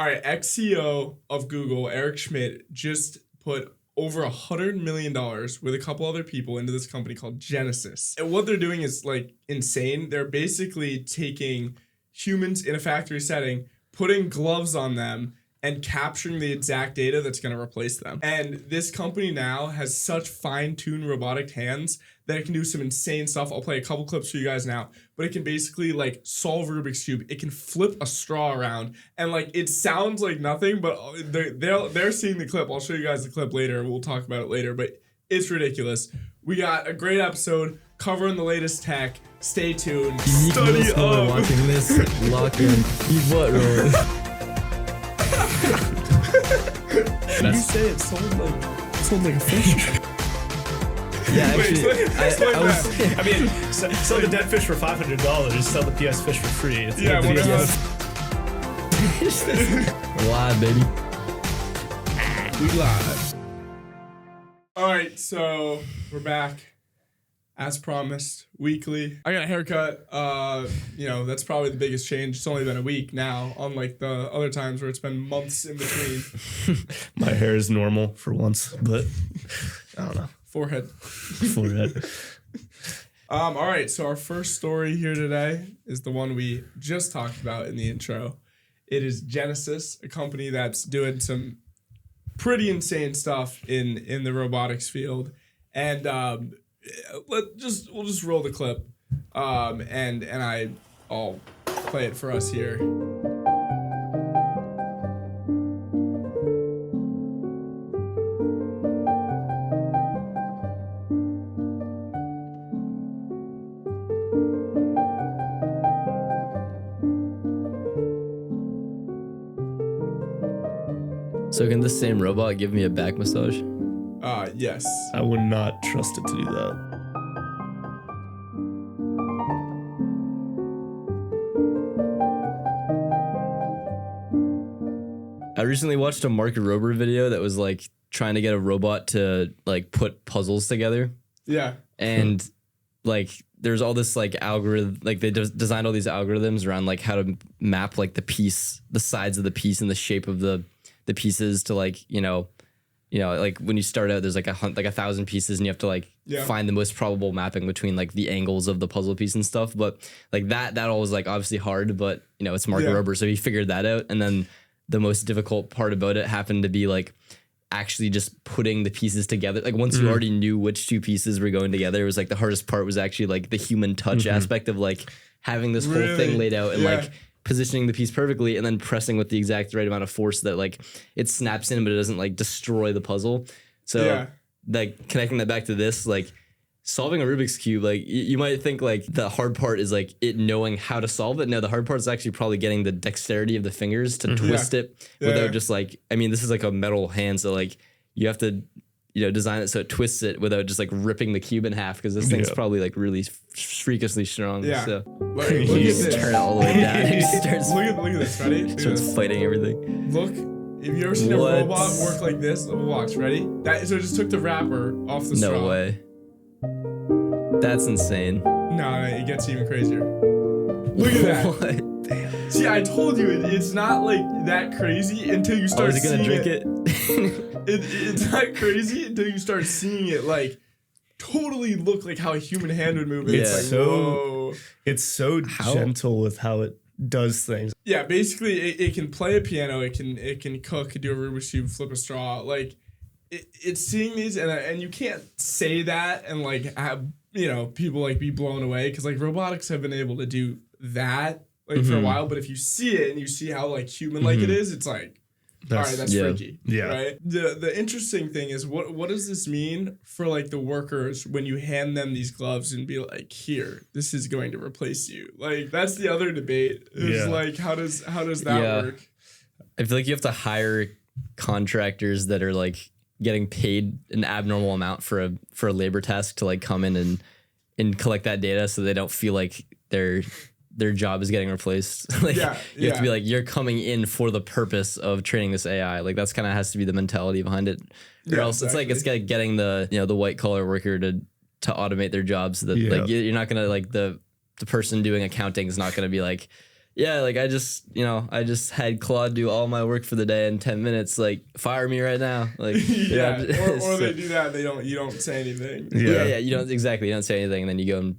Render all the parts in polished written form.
All right, ex-CEO of Google, Eric Schmidt, just put over $100 million with a couple other people into this company called Genesis. And what they're doing is like insane. They're basically taking humans in a factory setting, putting gloves on them, and capturing the exact data that's going to replace them. And this company now has such fine-tuned robotic hands that it can do some insane stuff. I'll play a couple clips for you guys now, but it can basically like solve Rubik's Cube. It can flip a straw around, and like it sounds like nothing, but they're seeing the clip. I'll show you guys the clip later. We'll talk about it later, but it's ridiculous. We got a great episode covering the latest tech. Stay tuned. Study up. Watching this, lock in. Keep what rolling. You say it sold like a fish. Yeah, actually, I mean, sell the dead fish for $500. Sell the PS fish for free. It's Yeah, the PS. live, baby. We live. All right, so we're back. As promised, weekly. I got a haircut. That's probably the biggest change. It's only been a week now, unlike the other times where it's been months in between. My hair is normal for once, but I don't know. Forehead. All right, so our first story here today is the one we just talked about in the intro. It is Genesis, a company that's doing some pretty insane stuff in the robotics field. And we'll just roll the clip, and I'll play it for us here. So can this same robot give me a back massage? Yes. I would not trust it to do that. I recently watched a Mark Rober video that was like trying to get a robot to like put puzzles together. Yeah. And like there's all this like algorithm, like they designed all these algorithms around like how to map like the sides of the piece and the shape of the pieces to like, like when you start out, there's like 1,000 pieces and you have to like find the most probable mapping between like the angles of the puzzle piece and stuff. But like that all was like obviously hard, but it's Mark Rober. So he figured that out. And then the most difficult part about it happened to be like actually just putting the pieces together. Like once you already knew which two pieces were going together, it was like the hardest part was actually like the human touch aspect of like having this whole thing laid out and like positioning the piece perfectly and then pressing with the exact right amount of force that like it snaps in, but it doesn't like destroy the puzzle. So like connecting that back to this, like solving a Rubik's Cube, like you might think like the hard part is like it knowing how to solve it. No, the hard part is actually probably getting the dexterity of the fingers to twist it without just like, I mean, this is like a metal hand. So like you have to, design it so it twists it without just like ripping the cube in half because this thing's probably like really freakishly strong. Yeah. So Look at this. turn it all the way down. He starts, look at this. Ready? starts fighting everything. Look. Have you ever seen a robot work like this? Watch. Ready? So it just took the wrapper off the straw. No way. That's insane. No, it gets even crazier. Look at that. What? Damn. See, I told you, it's not like that crazy until you start is it seeing gonna drink it. It's not crazy until you start seeing it like totally look like how a human hand would move. Yeah. It's like, whoa. It's so gentle with how it does things. Yeah, basically it can play a piano, it can cook, do a Rubik's Cube, flip a straw. Like it's seeing these and you can't say that and like have people like be blown away because like robotics have been able to do that like for a while, but if you see it and you see how like human like it is, it's like all right, that's freaky. Yeah. Right. The interesting thing is what does this mean for like the workers when you hand them these gloves and be like, here, this is going to replace you? Like that's the other debate. Is like how does that work? I feel like you have to hire contractors that are like getting paid an abnormal amount for a labor task to like come in and collect that data so they don't feel like their job is getting replaced. Like you have to be like, you're coming in for the purpose of training this AI. Like that's kind of has to be the mentality behind it. Or else it's like getting the the white collar worker to automate their jobs so that like you're not gonna like the person doing accounting is not gonna be like, Yeah, like I just had Claude do all my work for the day in 10 minutes. Like, fire me right now. Like, yeah, or they do that. You don't say anything. Yeah. You don't say anything, and then you go and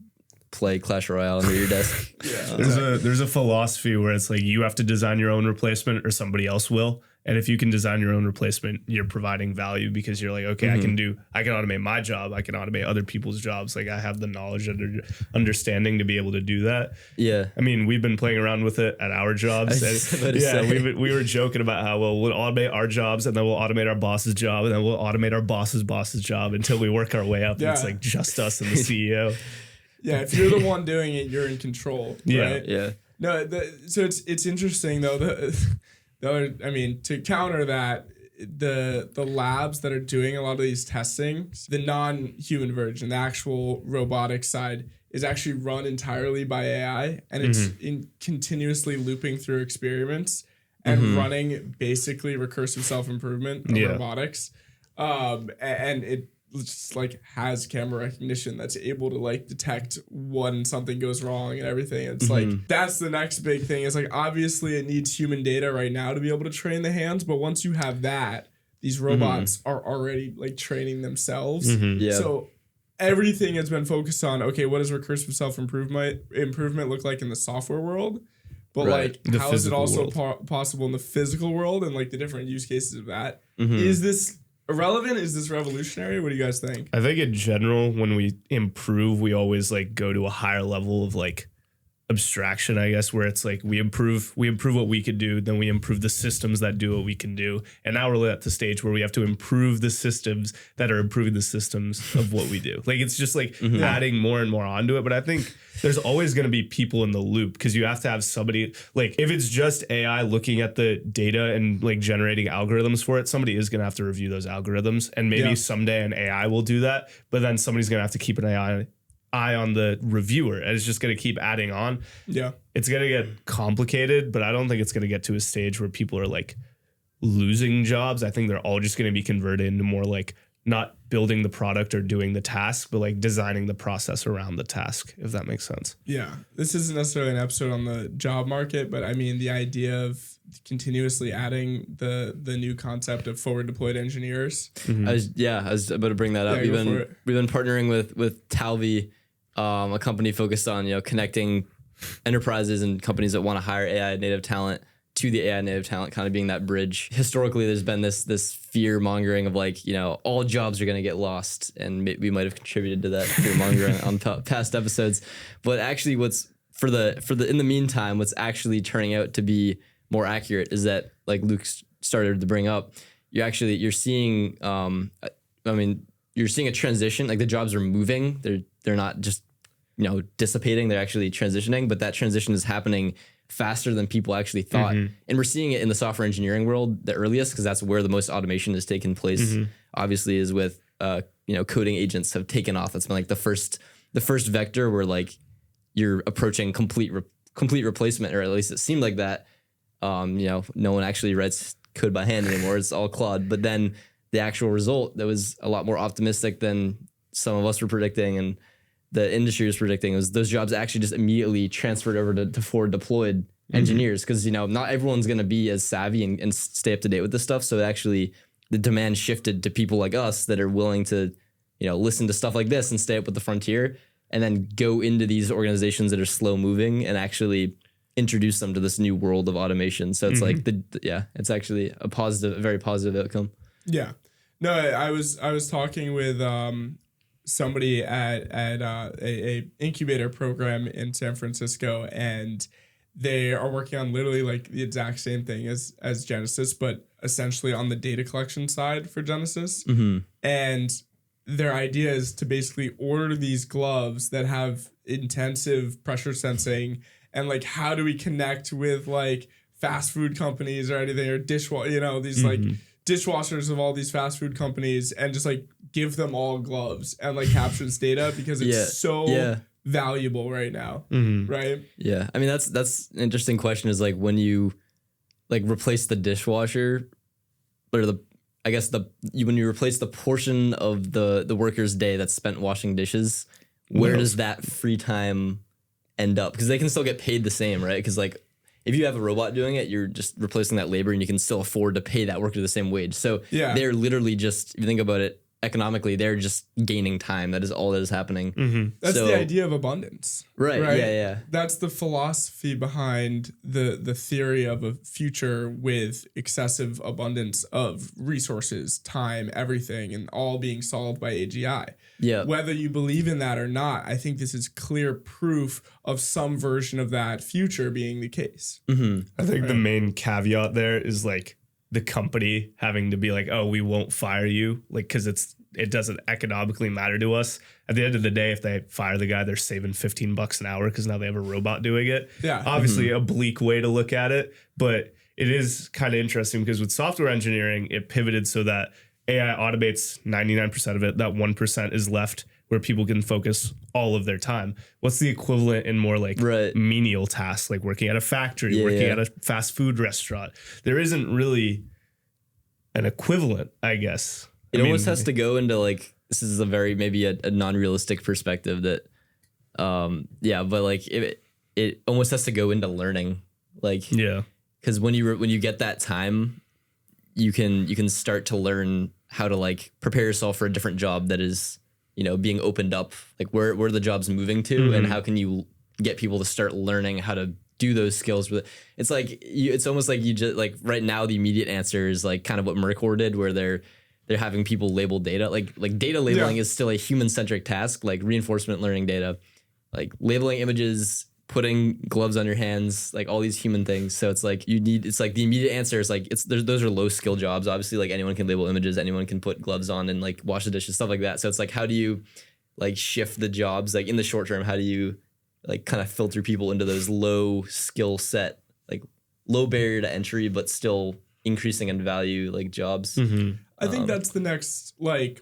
play Clash Royale under your desk. There's a philosophy where it's like you have to design your own replacement or somebody else will. And if you can design your own replacement, you're providing value because you're like, okay, I can automate my job. I can automate other people's jobs. Like I have the knowledge and understanding to be able to do that. Yeah. I mean, we've been playing around with it at our jobs. We were joking about how we'll automate our jobs and then we'll automate our boss's job and then we'll automate our boss's job until we work our way up. And it's like just us and the CEO. Yeah. If you're the one doing it, you're in control. Right? Yeah. No, so it's interesting though. To counter that, the labs that are doing a lot of these testing, the non-human version, the actual robotics side, is actually run entirely by AI, and it's continuously looping through experiments and running basically recursive self-improvement of robotics, and it just like has camera recognition that's able to like detect when something goes wrong and everything. It's like that's the next big thing. It's like obviously it needs human data right now to be able to train the hands, but once you have that, these robots are already like training themselves. So everything has been focused on, okay, what does recursive self-improvement look like in the software world? But like, how is it also possible in the physical world and like the different use cases of that? Is this irrelevant? Is this revolutionary? What do you guys think? I think in general, when we improve, we always like go to a higher level of like abstraction, I guess, where it's like we improve what we could do, then we improve the systems that do what we can do. And now we're at the stage where we have to improve the systems that are improving the systems of what we do. Like it's just like adding more and more onto it. But I think there's always going to be people in the loop because you have to have somebody, like if it's just AI looking at the data and like generating algorithms for it, somebody is going to have to review those algorithms. And maybe someday an AI will do that, but then somebody's going to have to keep an eye on the reviewer, and it's just going to keep adding on. Yeah. It's going to get complicated, but I don't think it's going to get to a stage where people are like losing jobs. I think they're all just going to be converted into more like not building the product or doing the task, but like designing the process around the task, if that makes sense. Yeah. This isn't necessarily an episode on the job market, but I mean, the idea of continuously adding the new concept of forward deployed engineers. I was about to bring that up. We've been partnering with Talvi, a company focused on, connecting enterprises and companies that want to hire AI native talent to the AI native talent, kind of being that bridge. Historically, there's been this fear mongering of like, all jobs are going to get lost, and we might have contributed to that fear mongering on past episodes. But actually, what's for the in the meantime, what's actually turning out to be more accurate is that, like Luke started to bring up, you're seeing, you're seeing a transition. Like the jobs are moving. They're not just dissipating. They're actually transitioning, but that transition is happening faster than people actually thought. And we're seeing it in the software engineering world the earliest, because that's where the most automation has taken place. Obviously, is with coding agents have taken off. That's been like the first vector where like you're approaching complete replacement, or at least it seemed like that. No one actually writes code by hand anymore. It's all Claude. But then the actual result that was a lot more optimistic than some of us were predicting and the industry was predicting was those jobs actually just immediately transferred over to forward deployed engineers, because not everyone's going to be as savvy and stay up to date with this stuff. So actually the demand shifted to people like us that are willing to listen to stuff like this and stay up with the frontier, and then go into these organizations that are slow moving and actually introduce them to this new world of automation. So it's like it's actually a very positive outcome. Yeah. No, I was talking with somebody at a incubator program in San Francisco, and they are working on literally like the exact same thing as Genesis, but essentially on the data collection side for Genesis. And their idea is to basically order these gloves that have intensive pressure sensing, and like how do we connect with like fast food companies or anything, or these like dishwashers of all these fast food companies, and just like give them all gloves and like capture this data, because it's so valuable right now. Right. Yeah. I mean, that's an interesting question, is like when you like replace the dishwasher, or when you replace the portion of the worker's day that's spent washing dishes, where does that free time end up? Because they can still get paid the same, right? Because like if you have a robot doing it, you're just replacing that labor, and you can still afford to pay that worker the same wage. So they're literally just, if you think about it economically, they're just gaining time. That is all that is happening. That's the idea of abundance. Right. Yeah. That's the philosophy behind the theory of a future with excessive abundance of resources, time, everything, and all being solved by AGI. Yeah. Whether you believe in that or not, I think this is clear proof of some version of that future being the case. I think the main caveat there is like the company having to be like, oh, we won't fire you, like, because it doesn't economically matter to us. At the end of the day, if they fire the guy, they're saving $15 an hour because now they have a robot doing it. Yeah. Obviously a bleak way to look at it, but it is kind of interesting because with software engineering, it pivoted so that AI automates 99% of it. That 1% is left where people can focus all of their time. What's the equivalent in more like menial tasks, like working at a factory, working at a fast food restaurant? There isn't really an equivalent, I guess. It almost has to go into like, this is a very, maybe a non-realistic perspective that, but like it almost has to go into learning. Like, because when you get that time, you can start to learn how to like prepare yourself for a different job that is, being opened up, like where the job's moving to, and how can you get people to start learning how to do those skills. It's like it's almost like you just like right now the immediate answer is like kind of what Mercor did, where they're having people label data. Like data labeling is still a human centric task, like reinforcement learning data, like labeling images, putting gloves on your hands, like all these human things. So it's like it's like the immediate answer is like those are low skill jobs. Obviously, like anyone can label images, anyone can put gloves on and like wash the dishes, stuff like that. So it's like, how do you like shift the jobs? Like in the short term, how do you like kind of filter people into those low skill set, like low barrier to entry, but still increasing in value, like jobs? I think that's the next like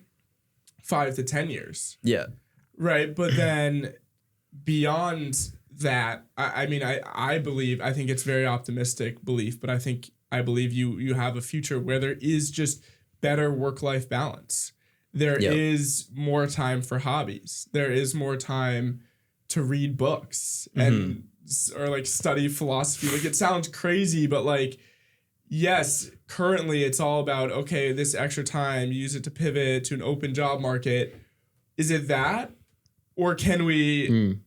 5 to 10 years. Yeah. Right. But then beyond that, I think it's very optimistic belief, but I believe you have a future where there is just better work-life balance. There is more time for hobbies. There is more time to read books and or like study philosophy. Like it sounds crazy, but like, yes, currently it's all about, okay, this extra time, use it to pivot to an open job market. Is it that? Or can we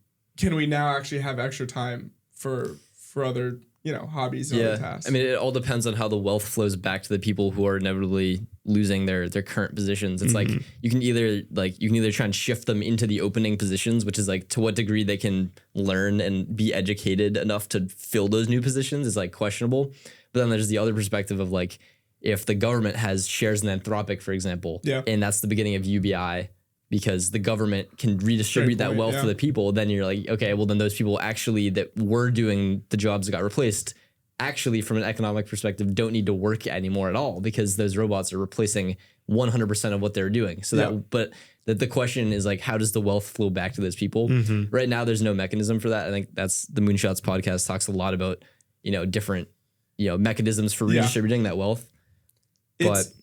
now actually have extra time for other, hobbies and other tasks? I mean, it all depends on how the wealth flows back to the people who are inevitably losing their current positions. It's like you can either try and shift them into the opening positions, which is like to what degree they can learn and be educated enough to fill those new positions is like questionable. But then there's the other perspective of like, if the government has shares in Anthropic, for example, and that's the beginning of UBI, because the government can redistribute that wealth to the people, then you're like, okay, well then those people actually that were doing the jobs that got replaced actually from an economic perspective don't need to work anymore at all because those robots are replacing 100% of what they're doing. So the question is like, how does the wealth flow back to those people? Right now, there's no mechanism for that. I think that's the Moonshots podcast talks a lot about, different, mechanisms for redistributing that wealth.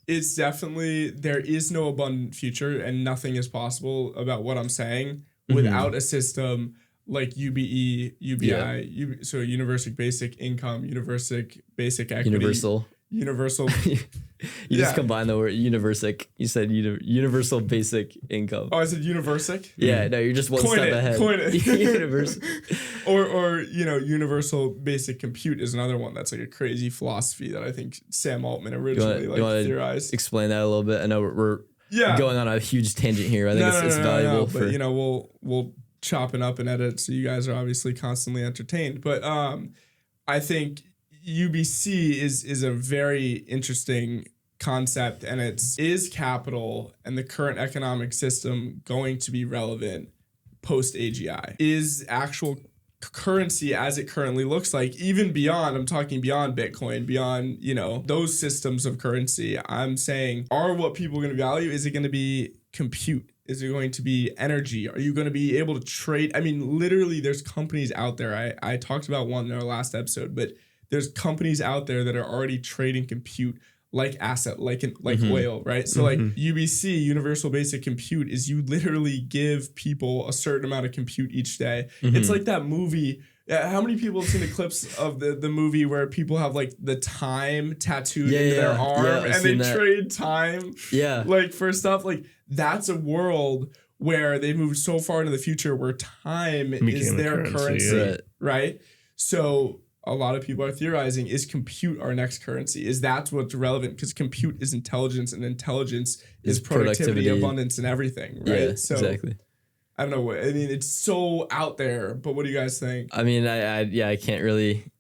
It's definitely, there is no abundant future and nothing is possible about what I'm saying without a system like UBE, UBI, so Universal Basic Income, Universal Basic Equity. Universal. You just combine the word universic. You said universal basic income. Oh, I said universic? Yeah, no, you're just one step ahead. Coin it. Universal. Or universal basic compute is another one that's like a crazy philosophy that I think Sam Altman originally theorized. Explain that a little bit. I know we're going on a huge tangent here. I think it's valuable for. But we'll chop it up and edit, so you guys are obviously constantly entertained. But I think UBC is a very interesting concept, and is capital and the current economic system going to be relevant post AGI? Is actual currency as it currently looks like, even beyond, I'm talking beyond Bitcoin, beyond, those systems of currency, I'm saying, are what people are going to value? Is it going to be compute? Is it going to be energy? Are you going to be able to trade? I mean, literally there's companies out there. I talked about one in our last episode, but there's companies out there that are already trading compute like asset, like oil, right? So like UBC, Universal Basic Compute, is you literally give people a certain amount of compute each day. It's like that movie Yeah, how many people have seen the clips of the movie where people have like the time tattooed into their arm and they trade time like for stuff? Like that's a world where they've moved so far into the future where time is their currency, right? So a lot of people are theorizing, is compute our next currency? Is that what's relevant? Because compute is intelligence, and intelligence is productivity, abundance, and everything, right? Yeah, so, exactly. I don't know what, I mean, it's so out there, but what do you guys think? I mean, I can't really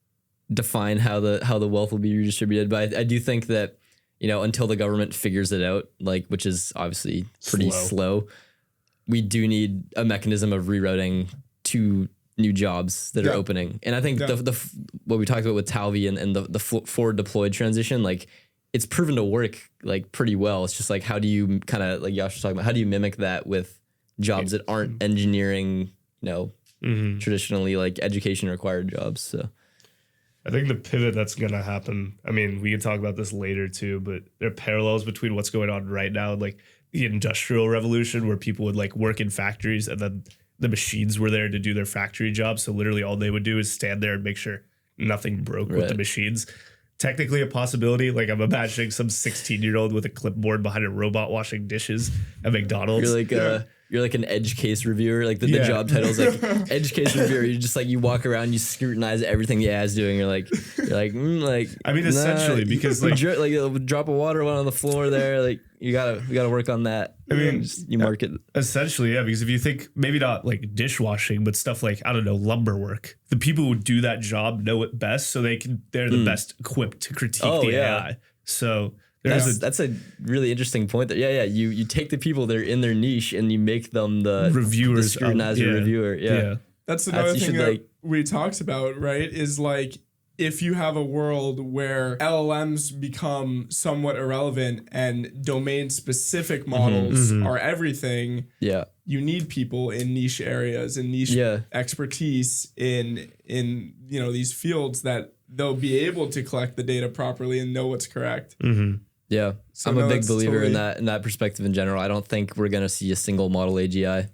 define how the wealth will be redistributed, but I do think that, you know, until the government figures it out, like, which is obviously pretty slow, we do need a mechanism of rerouting to new jobs that are opening. And I think the what we talked about with Talvi and the forward deployed transition, like it's proven to work like pretty well. It's just like, how do you kind of, like Yash was talking about, how do you mimic that with jobs that aren't engineering, you know, traditionally like education required jobs? So I think the pivot that's going to happen, I mean, we can talk about this later too, but there are parallels between what's going on right now, like the Industrial Revolution, where people would like work in factories and then the machines were there to do their factory job. So literally all they would do is stand there and make sure nothing broke with the machines. Technically a possibility. Like I'm imagining some 16-year-old with a clipboard behind a robot washing dishes at McDonald's. You're like an edge case reviewer. Like the job title is like edge case reviewer. You just like, you walk around, you scrutinize everything the AI is doing. You're like, I mean, essentially, because like a drop of water went on the floor there. Like we gotta work on that. I mean, you mark it. Essentially, yeah, because if you think maybe not like dishwashing, but stuff like, I don't know, lumber work, the people who do that job know it best, so they're the best equipped to critique the AI. So that's a really interesting point. That you take the people that are in their niche and you make them the reviewers, the scrutinizer reviewer. Yeah. That's another thing that we talked about, right? Is like, if you have a world where LLMs become somewhat irrelevant and domain-specific models are everything, you need people in niche areas and niche expertise in you know, these fields that they'll be able to collect the data properly and know what's correct. Yeah, so I'm a big believer in that perspective in general. I don't think we're gonna see a single model AGI,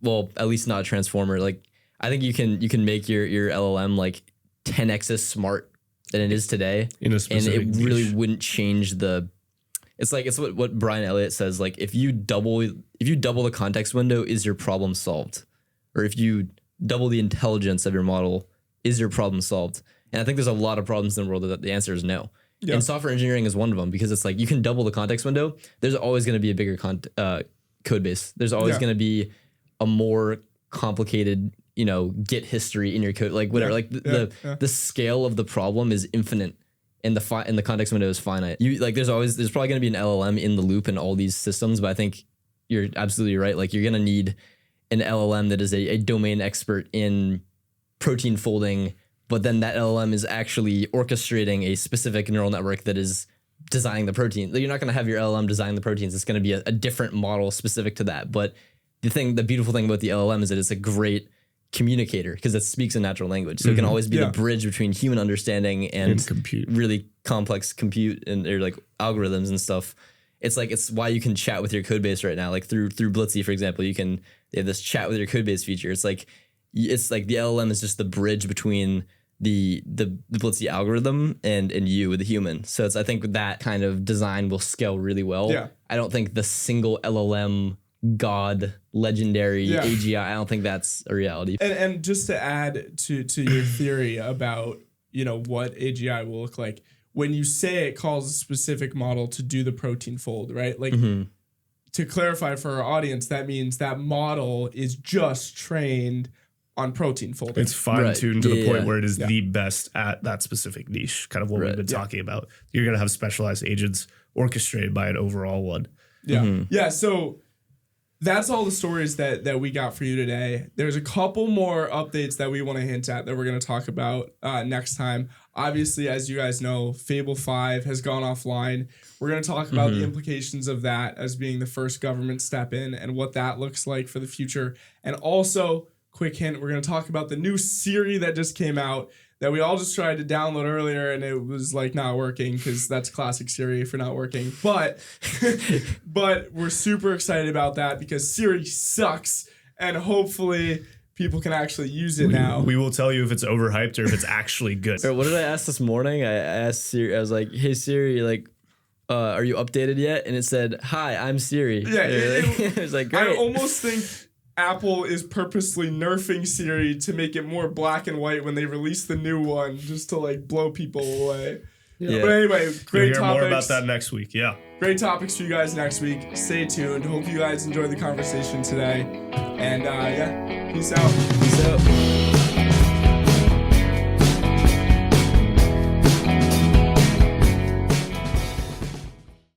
well, at least not a transformer. Like I think you can make your LLM like 10x as smart than it is today, and it really wouldn't change the. It's like, it's what Brian Elliott says. Like if you double the context window, is your problem solved? Or if you double the intelligence of your model, is your problem solved? And I think there's a lot of problems in the world that the answer is no. Yeah. And software engineering is one of them, because it's like, you can double the context window. There's always going to be a bigger code base. There's always going to be a more complicated, you know, Git history in your code, like whatever. Like the scale of the problem is infinite, and the context window is finite. There's probably going to be an LLM in the loop in all these systems, but I think you're absolutely right. Like you're going to need an LLM that is a domain expert in protein folding, but then that LLM is actually orchestrating a specific neural network that is designing the protein. You're not going to have your LLM design the proteins. It's going to be a different model specific to that. But the beautiful thing about the LLM is that it's a great communicator, because it speaks in natural language. So it can always be the bridge between human understanding and compute, really complex compute and or like algorithms and stuff. It's why you can chat with your code base right now. Like through Blitzy, for example, they have this chat with your code base feature. It's like the LLM is just the bridge between the Blitzy algorithm and you, the human. So I think that kind of design will scale really well. Yeah. I don't think the single LLM God legendary AGI, I don't think that's a reality. And just to add to your theory about, you know, what AGI will look like, when you say it calls a specific model to do the protein fold, right? Like to clarify for our audience, that means that model is just trained on protein folding. It's fine-tuned to the point where it is the best at that specific niche, kind of what we've been talking about. You're going to have specialized agents orchestrated by an overall one. Yeah. Yeah, so that's all the stories that we got for you today. There's a couple more updates that we want to hint at that we're going to talk about next time. Obviously, as you guys know, Fable 5 has gone offline. We're going to talk about the implications of that as being the first government step in and what that looks like for the future. And also, quick hint, we're going to talk about the new Siri that just came out that we all just tried to download earlier, and it was like not working, because that's classic Siri for not working. But we're super excited about that because Siri sucks, and hopefully people can actually use it now. We will tell you if it's overhyped or if it's actually good. What did I ask this morning? I asked Siri. I was like, "Hey Siri, like, are you updated yet?" And it said, "Hi, I'm Siri." Yeah, it was like, great. I almost think Apple is purposely nerfing Siri to make it more black and white when they release the new one, just to like blow people away. Yeah. But anyway, great You'll hear topics. more about that next week. Yeah. Great topics for you guys next week. Stay tuned. Hope you guys enjoyed the conversation today. And yeah, peace out. Peace out.